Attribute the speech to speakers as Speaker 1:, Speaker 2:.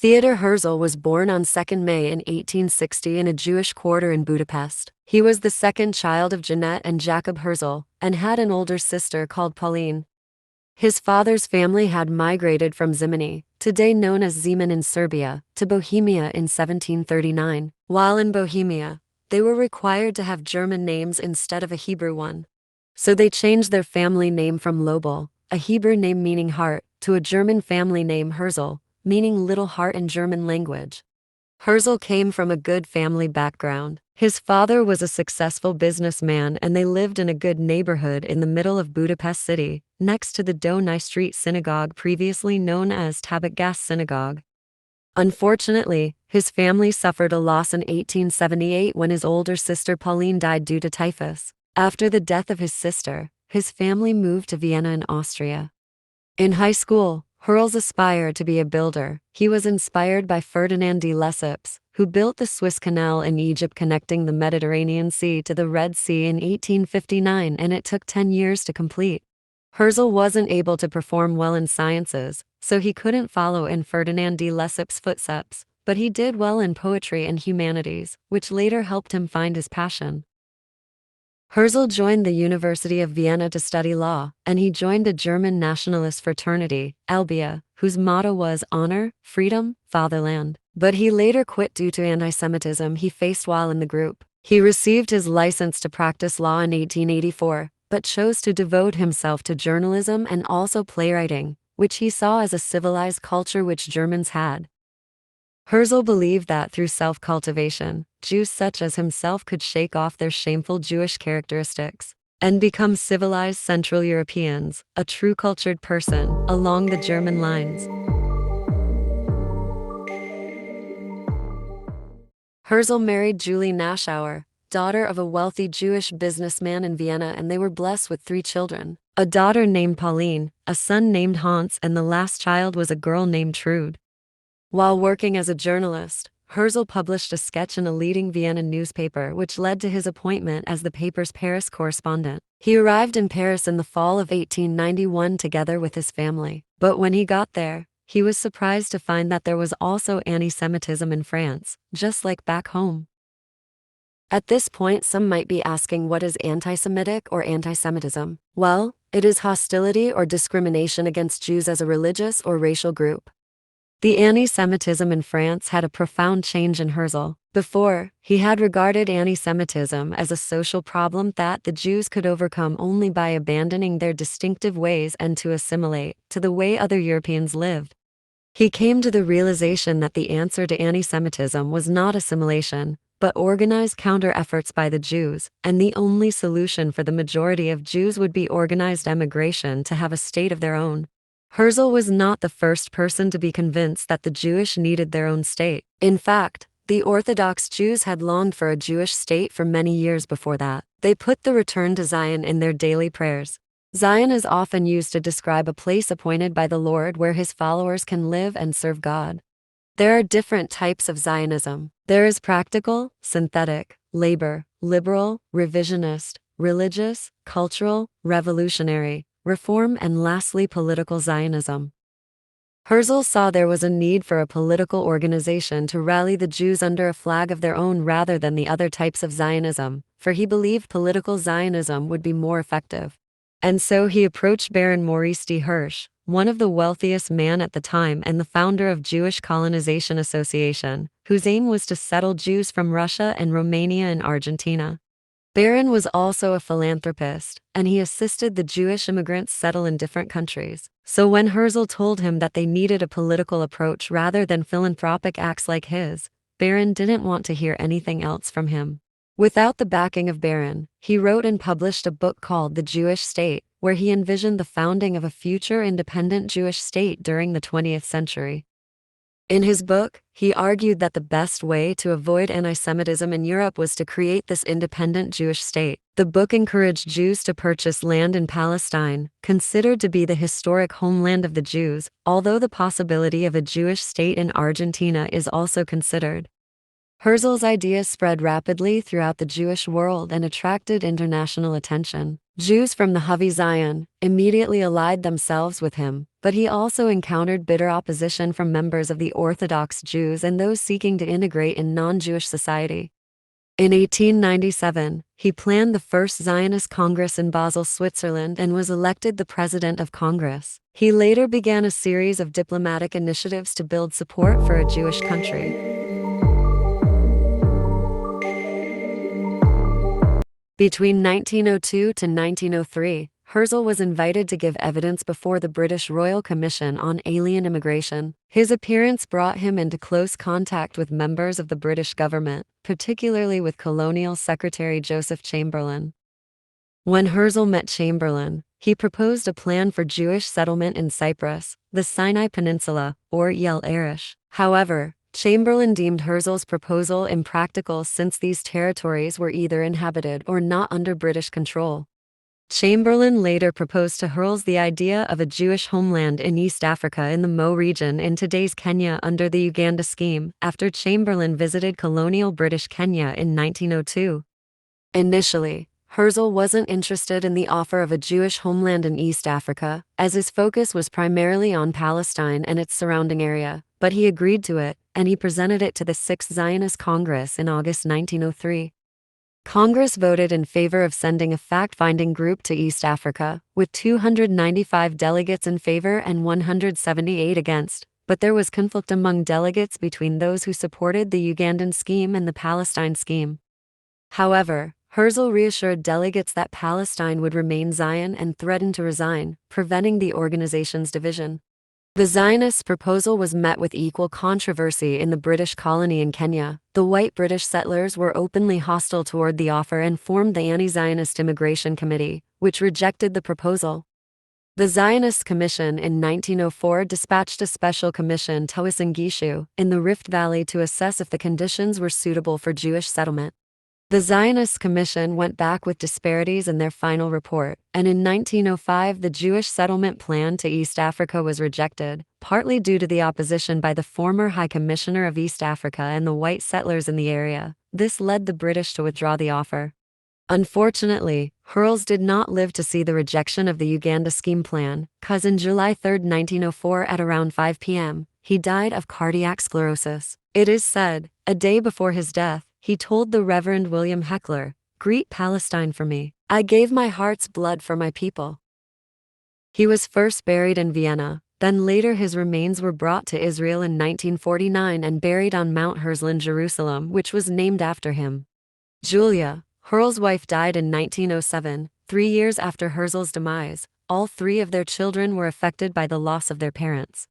Speaker 1: Theodor Herzl was born on 2nd May in 1860 in a Jewish quarter in Budapest. He was the second child of Jeanette and Jacob Herzl, and had an older sister called Pauline. His father's family had migrated from Zimini, today known as Zemun in Serbia, to Bohemia in 1739. While in Bohemia, they were required to have German names instead of a Hebrew one. So they changed their family name from Lobel, a Hebrew name meaning heart, to a German family name Herzl, meaning little heart in German language. Herzl came from a good family background. His father was a successful businessman and they lived in a good neighborhood in the middle of Budapest city, next to the Donai Street Synagogue previously known as Tabak Synagogue. Unfortunately, his family suffered a loss in 1878 when his older sister Pauline died due to typhus. After the death of his sister, his family moved to Vienna in Austria. In high school, Herzl aspired to be a builder. He was inspired by Ferdinand de Lesseps, who built the Suez Canal in Egypt connecting the Mediterranean Sea to the Red Sea in 1859, and it took 10 years to complete. Herzl wasn't able to perform well in sciences, so he couldn't follow in Ferdinand de Lesseps' footsteps, but he did well in poetry and humanities, which later helped him find his passion. Herzl joined the University of Vienna to study law, and he joined a German nationalist fraternity, Albia, whose motto was honor, freedom, fatherland. But he later quit due to anti-Semitism he faced while in the group. He received his license to practice law in 1884, but chose to devote himself to journalism and also playwriting, which he saw as a civilized culture which Germans had. Herzl believed that through self-cultivation, Jews such as himself could shake off their shameful Jewish characteristics and become civilized Central Europeans, a true cultured person, along the German lines. Herzl married Julie Naschauer, daughter of a wealthy Jewish businessman in Vienna, and they were blessed with 3 children, a daughter named Pauline, a son named Hans, and the last child was a girl named Trude. While working as a journalist, Herzl published a sketch in a leading Vienna newspaper which led to his appointment as the paper's Paris correspondent. He arrived in Paris in the fall of 1891 together with his family, but when he got there, he was surprised to find that there was also anti-Semitism in France, just like back home. At this point, some might be asking, what is anti-Semitic or anti-Semitism? Well, it is hostility or discrimination against Jews as a religious or racial group. The anti-Semitism in France had a profound change in Herzl. Before, he had regarded anti-Semitism as a social problem that the Jews could overcome only by abandoning their distinctive ways and to assimilate to the way other Europeans lived. He came to the realization that the answer to anti-Semitism was not assimilation, but organized counter-efforts by the Jews, and the only solution for the majority of Jews would be organized emigration to have a state of their own. Herzl was not the first person to be convinced that the Jewish needed their own state. In fact, the Orthodox Jews had longed for a Jewish state for many years before that. They put the return to Zion in their daily prayers. Zion is often used to describe a place appointed by the Lord where his followers can live and serve God. There are different types of Zionism. There is practical, synthetic, labor, liberal, revisionist, religious, cultural, revolutionary, reform, and lastly political Zionism. Herzl saw there was a need for a political organization to rally the Jews under a flag of their own rather than the other types of Zionism, for he believed political Zionism would be more effective. And so he approached Baron Maurice de Hirsch, one of the wealthiest men at the time and the founder of Jewish Colonization Association, whose aim was to settle Jews from Russia and Romania and Argentina. Baron was also a philanthropist, and he assisted the Jewish immigrants settle in different countries. So when Herzl told him that they needed a political approach rather than philanthropic acts like his, Baron didn't want to hear anything else from him. Without the backing of Baron, he wrote and published a book called The Jewish State, where he envisioned the founding of a future independent Jewish state during the 20th century. In his book, he argued that the best way to avoid anti-Semitism in Europe was to create this independent Jewish state. The book encouraged Jews to purchase land in Palestine, considered to be the historic homeland of the Jews, although the possibility of a Jewish state in Argentina is also considered. Herzl's ideas spread rapidly throughout the Jewish world and attracted international attention. Jews from the Havi Zion immediately allied themselves with him, but he also encountered bitter opposition from members of the Orthodox Jews and those seeking to integrate in non-Jewish society. In 1897, he planned the first Zionist Congress in Basel, Switzerland, and was elected the president of Congress. He later began a series of diplomatic initiatives to build support for a Jewish country. Between 1902 to 1903, Herzl was invited to give evidence before the British Royal Commission on Alien Immigration. His appearance brought him into close contact with members of the British government, particularly with Colonial Secretary Joseph Chamberlain. When Herzl met Chamberlain, he proposed a plan for Jewish settlement in Cyprus, the Sinai Peninsula, or Yel Arish. However, Chamberlain deemed Herzl's proposal impractical since these territories were either inhabited or not under British control. Chamberlain later proposed to Herzl the idea of a Jewish homeland in East Africa in the Mo region in today's Kenya under the Uganda scheme, after Chamberlain visited colonial British Kenya in 1902. Initially, Herzl wasn't interested in the offer of a Jewish homeland in East Africa, as his focus was primarily on Palestine and its surrounding area, but he agreed to it, and he presented it to the Sixth Zionist Congress in August 1903. Congress voted in favor of sending a fact-finding group to East Africa, with 295 delegates in favor and 178 against, but there was conflict among delegates between those who supported the Ugandan scheme and the Palestine scheme. However, Herzl reassured delegates that Palestine would remain Zion and threatened to resign, preventing the organization's division. The Zionist proposal was met with equal controversy in the British colony in Kenya. The white British settlers were openly hostile toward the offer and formed the Anti-Zionist Immigration Committee, which rejected the proposal. The Zionist Commission in 1904 dispatched a special commission to Uasin-Gishu, in the Rift Valley, to assess if the conditions were suitable for Jewish settlement. The Zionist Commission went back with disparities in their final report, and in 1905 the Jewish settlement plan to East Africa was rejected, partly due to the opposition by the former High Commissioner of East Africa and the white settlers in the area. This led the British to withdraw the offer. Unfortunately, Herzl did not live to see the rejection of the Uganda scheme plan, cause on July 3, 1904 at around 5 p.m., he died of cardiac sclerosis. It is said, a day before his death, he told the Reverend William Heckler, "Greet Palestine for me. I gave my heart's blood for my people." He was first buried in Vienna, then later his remains were brought to Israel in 1949 and buried on Mount Herzl in Jerusalem, which was named after him. Julia, Herzl's wife, died in 1907, 3 years after Herzl's demise. All three of their children were affected by the loss of their parents.